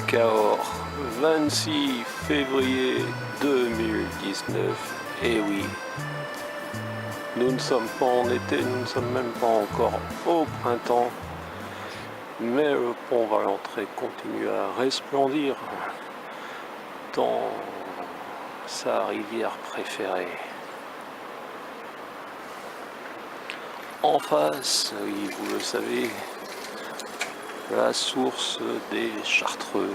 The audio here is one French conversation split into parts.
Cahors, 26 février 2019. Et oui, nous ne sommes pas en été, nous ne sommes même pas encore au printemps, mais le pont Valentré continue à resplendir dans sa rivière préférée. En face, oui, vous le savez, la source des Chartreux.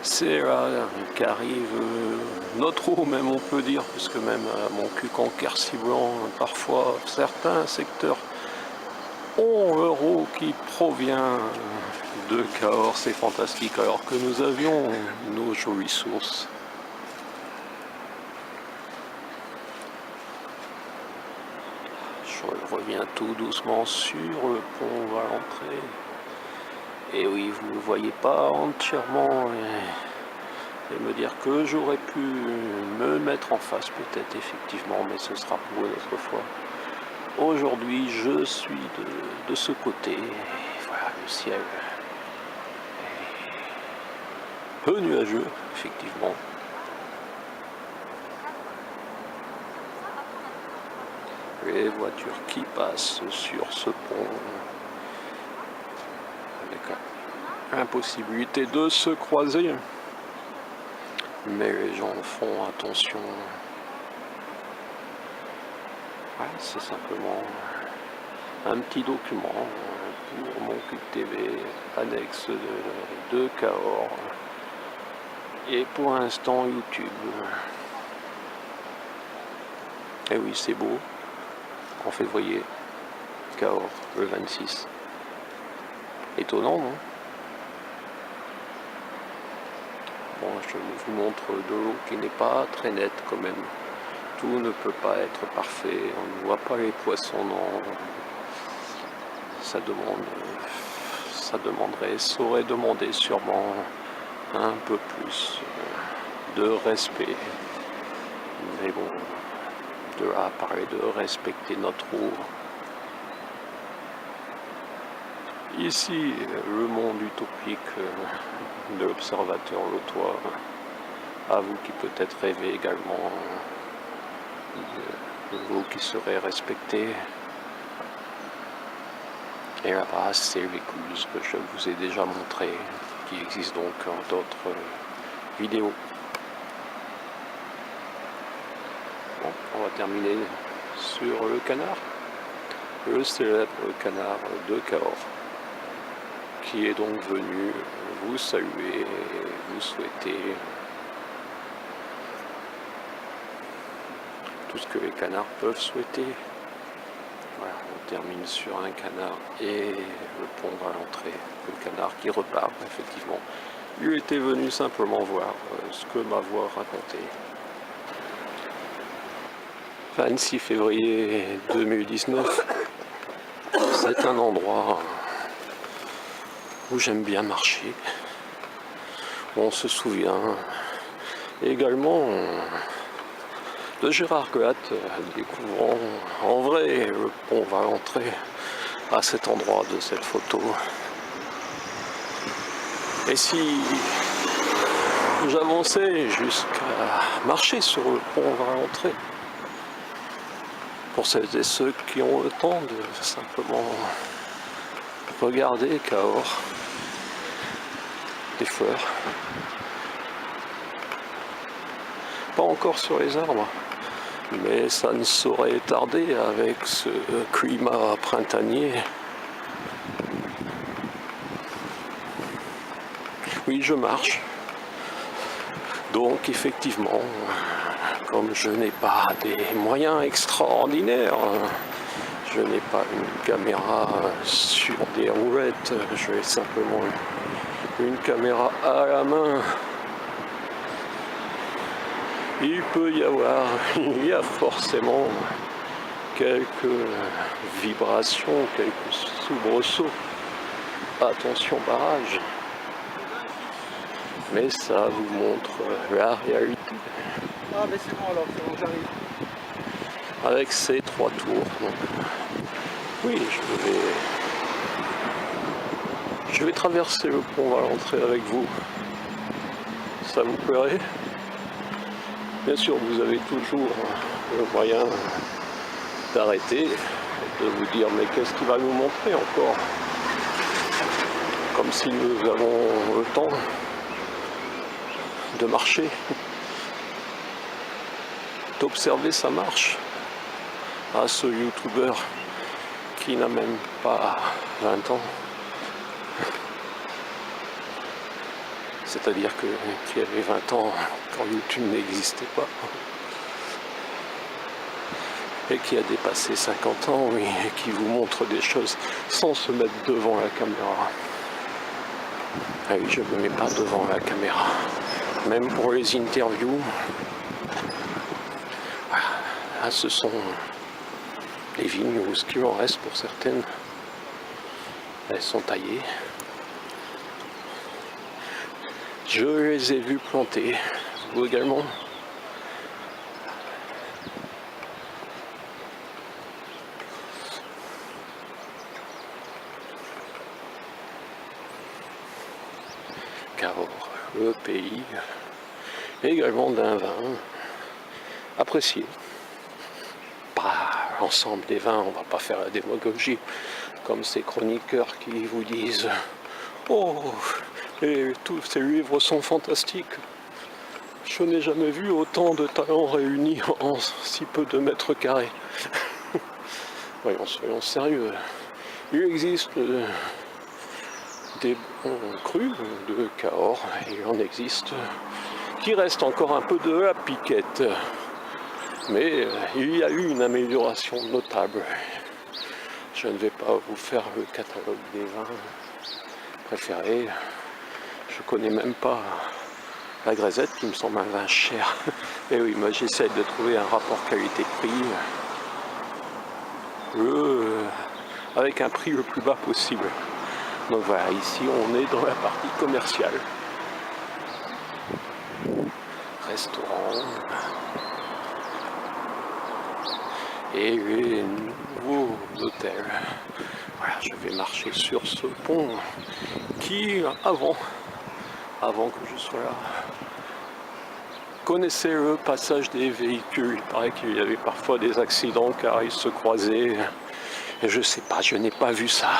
C'est là qu'arrive notre eau, même on peut dire, parce que même à Montcuq en Quercy-Blanc, parfois certains secteurs ont leur eau qui provient de Cahors. C'est fantastique, alors que nous avions nos jolies sources. Je reviens tout doucement sur le pont Valentré. Et oui, vous ne le voyez pas entièrement et me dire que j'aurais pu me mettre en face peut-être effectivement, mais ce sera pour une autre fois. Aujourd'hui, je suis de ce côté. Et voilà, le ciel est peu nuageux, effectivement. Les voitures qui passent sur ce pont avec l'impossibilité de se croiser, mais les gens font attention. Ouais, c'est simplement un petit document pour Montcuq TV, annexe de Cahors, et pour l'instant YouTube. Et oui, c'est beau. En février, Cahors, le 26. Étonnant, non? Bon, je vous montre de l'eau qui n'est pas très nette quand même. Tout ne peut pas être parfait. On ne voit pas les poissons, non. Ça aurait demandé sûrement un peu plus de respect. Mais bon, de là à parler de respecter notre eau. Ici, le monde utopique de l'observateur lotois, à vous qui peut-être rêvez également de l'eau qui serait respectée. Et là-bas, c'est l'écluse que je vous ai déjà montré, qui existe donc en d'autres vidéos. Bon, on va terminer sur le canard, le célèbre canard de Cahors, qui est donc venu vous saluer et vous souhaiter tout ce que les canards peuvent souhaiter. Voilà, on termine sur un canard et le pont Valentré, le canard qui repart, effectivement. Il était venu simplement voir ce que ma voix racontait. 26 février 2019, c'est un endroit où j'aime bien marcher. On se souvient également de Gérard Goat découvrant en vrai le pont Valentré à cet endroit de cette photo. Et si j'avançais jusqu'à marcher sur le pont Valentré, pour celles et ceux qui ont le temps de simplement regarder Cahors, des fleurs, pas encore sur les arbres, mais ça ne saurait tarder avec ce climat printanier. Oui, je marche. Donc effectivement, comme je n'ai pas des moyens extraordinaires, je n'ai pas une caméra sur des roulettes, j'ai simplement une caméra à la main. Il peut y avoir, il y a forcément quelques vibrations, quelques soubresauts. Attention barrage. Mais ça vous montre la réalité. Ah mais c'est bon alors, j'arrive. Avec ces 3 tours. Donc, oui, je vais Je vais traverser le pont Valentré avec vous. Ça vous plairait? Bien sûr, vous avez toujours le moyen d'arrêter et de vous dire mais qu'est-ce qu'il va nous montrer encore? Comme si nous avons le temps de marcher, d'observer sa marche à ce youtubeur qui n'a même pas 20 ans. C'est-à-dire qu'il avait 20 ans quand YouTube n'existait pas. Et qui a dépassé 50 ans, oui, et qui vous montre des choses sans se mettre devant la caméra. Ah oui, je ne me mets pas devant la caméra. Même pour les interviews, ah, ce sont les vignes ou ce qu'il en reste pour certaines. Elles sont taillées. Je les ai vues planter. Vous également. Cahors, le pays, également d'un vin apprécié. Pas l'ensemble des vins, on va pas faire la démagogie comme ces chroniqueurs qui vous disent « Oh, et tous ces livres sont fantastiques. Je n'ai jamais vu autant de talents réunis en si peu de mètres carrés. » Soyons sérieux. Il existe des bons crus de Cahors, et il en existe qui restent encore un peu de la piquette. Mais il y a eu une amélioration notable. Je ne vais pas vous faire le catalogue des vins préférés. Je connais même pas la grisette qui me semble un vin cher. Et oui, moi j'essaie de trouver un rapport qualité-prix avec un prix le plus bas possible. Donc voilà, ici on est dans la partie commerciale. Restaurant. Et les nouveaux hôtels. Voilà, je vais marcher sur ce pont qui, avant que je sois là, connaissait le passage des véhicules. Il paraît qu'il y avait parfois des accidents car ils se croisaient. Et je sais pas, je n'ai pas vu ça.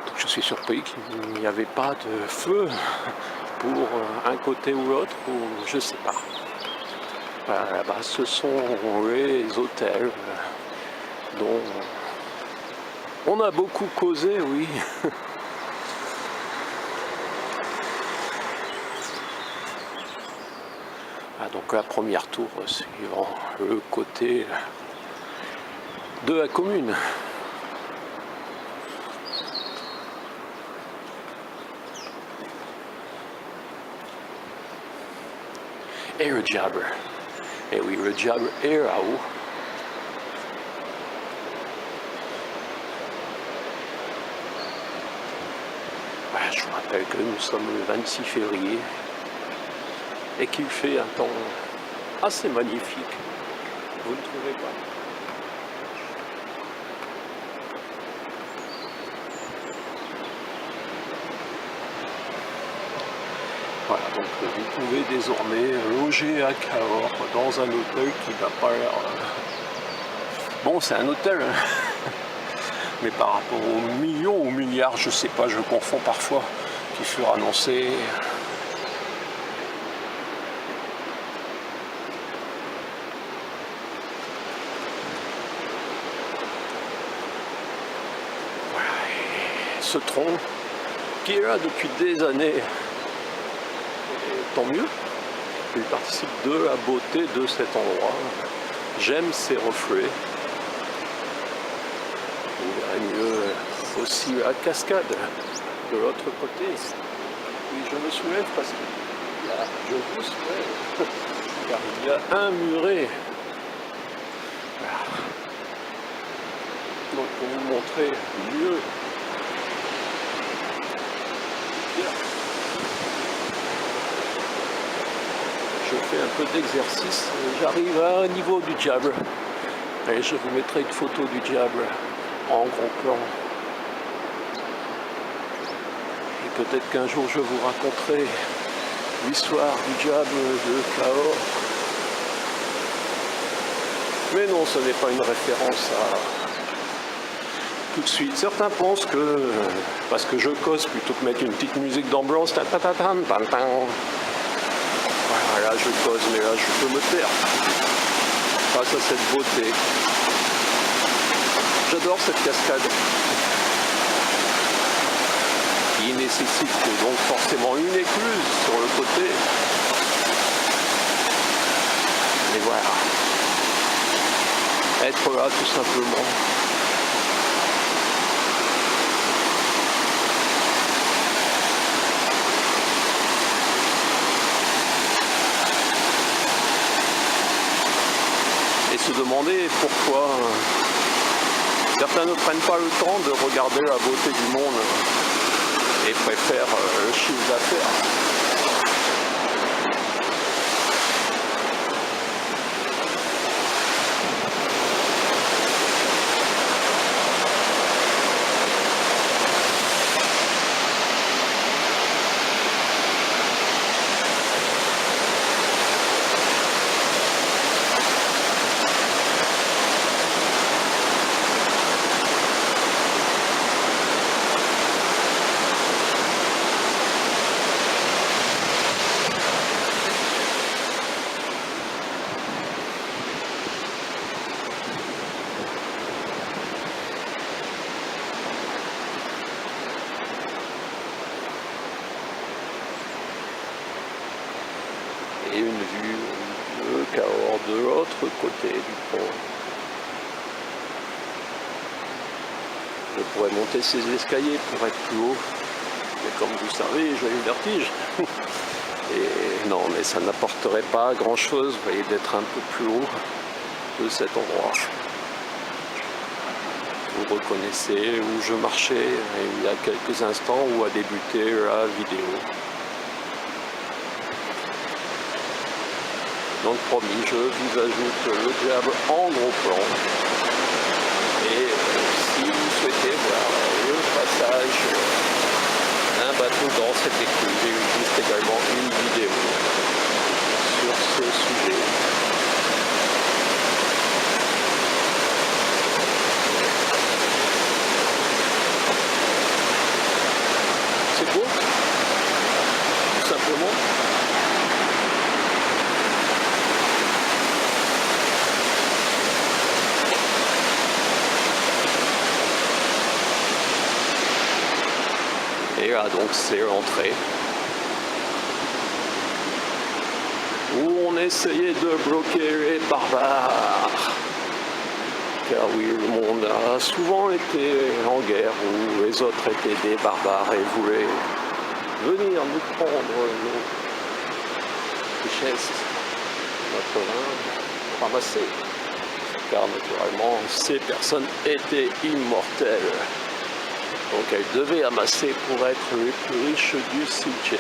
Donc je suis surpris qu'il n'y avait pas de feu pour un côté ou l'autre, ou je sais pas. Voilà, là-bas, ce sont les hôtels dont on a beaucoup causé, oui. Ah, donc la première tour suivant le côté de la commune. Et le Diable. Et oui, le Diable est là-haut. Voilà, je vous rappelle que nous sommes le 26 février et qu'il fait un temps assez magnifique. Vous ne trouvez pas? Voilà, donc vous pouvez désormais loger à Cahors dans un hôtel qui n'a pas l'air... Bon, c'est un hôtel, hein. Mais par rapport aux millions ou milliards, je sais pas, je confonds parfois, qui furent annoncés. Voilà, et ce tronc qui est là depuis des années. Tant mieux, il participe de la beauté de cet endroit. J'aime ces reflets. Vous verrez mieux aussi la cascade de l'autre côté. Oui, je me soulève parce que là, je vous soulève, car il y a un muret. Voilà. Donc pour vous montrer mieux. Je fais un peu d'exercice, j'arrive à un niveau du Diable. Et je vous mettrai une photo du Diable en gros plan. peut-être qu'un jour je vous raconterai l'histoire du diable de Cahors. Mais non, ce n'est pas une référence à tout de suite. Certains pensent que, parce que je cause, plutôt que mettre une petite musique d'ambiance, voilà, là je cause, mais là je peux me taire face à cette beauté. J'adore cette cascade qui nécessite donc forcément une écluse sur le côté. Et voilà. Être là tout simplement. Et se demander pourquoi certains ne prennent pas le temps de regarder la beauté du monde et préfèrent le chiffre d'affaires. Et une vue de Cahors de l'autre côté du pont. Je pourrais monter ces escaliers pour être plus haut, mais comme vous savez, j'ai le vertige. Et non, mais ça n'apporterait pas grand-chose, vous voyez, d'être un peu plus haut de cet endroit. Vous reconnaissez où je marchais il y a quelques instants, où a débuté la vidéo. Donc promis, je vous ajoute le diable en gros plan. Et si vous souhaitez voir le passage d'un bateau dans cette écluse, j'ai juste également une vidéo sur ce sujet. C'est beau, tout simplement. Et là donc c'est l'entrée où on essayait de bloquer les barbares. Car oui, le monde a souvent été en guerre où les autres étaient des barbares et voulaient venir nous prendre nos richesses, notre vin, ramasser. Car naturellement, ces personnes étaient immortelles. Donc elles devaient amasser pour être les plus riches du cimetière.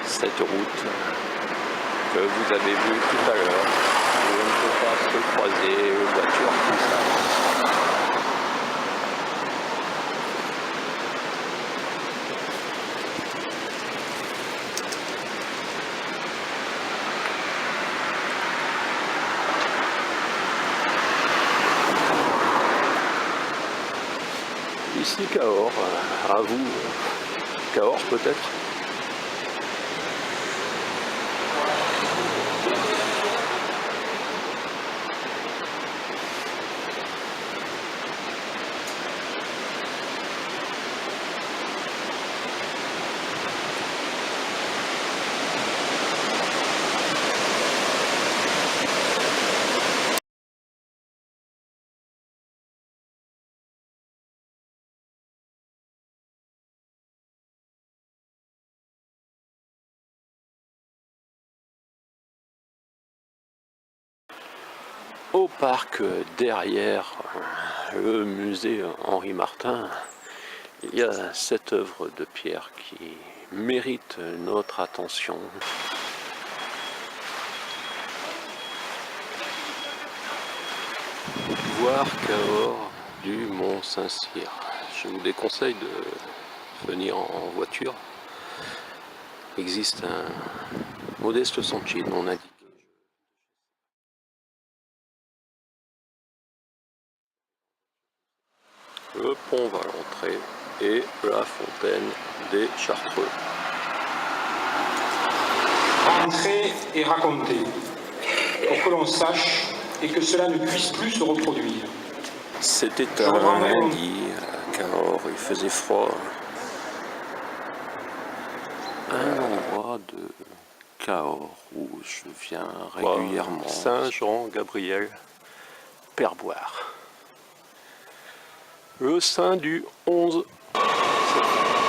Cette route que vous avez vue tout à l'heure, où on ne peut pas se croiser, les voitures, tout ça. Ici Cahors, à vous, Cahors peut-être. Au parc, derrière le musée Henri Martin, il y a cette œuvre de pierre qui mérite notre attention. Voir Cahors du Mont Saint-Cyr. Je vous déconseille de venir en voiture. Il existe un modeste sentier non indiqué. Le pont Valentré et la fontaine des Chartreux. Rentrer et raconter, pour que l'on sache et que cela ne puisse plus se reproduire. C'était un lundi à Cahors, il faisait froid. Un endroit de Cahors où je viens régulièrement. Saint-Jean-Gabriel, Perboire. Le saint du 11 septembre.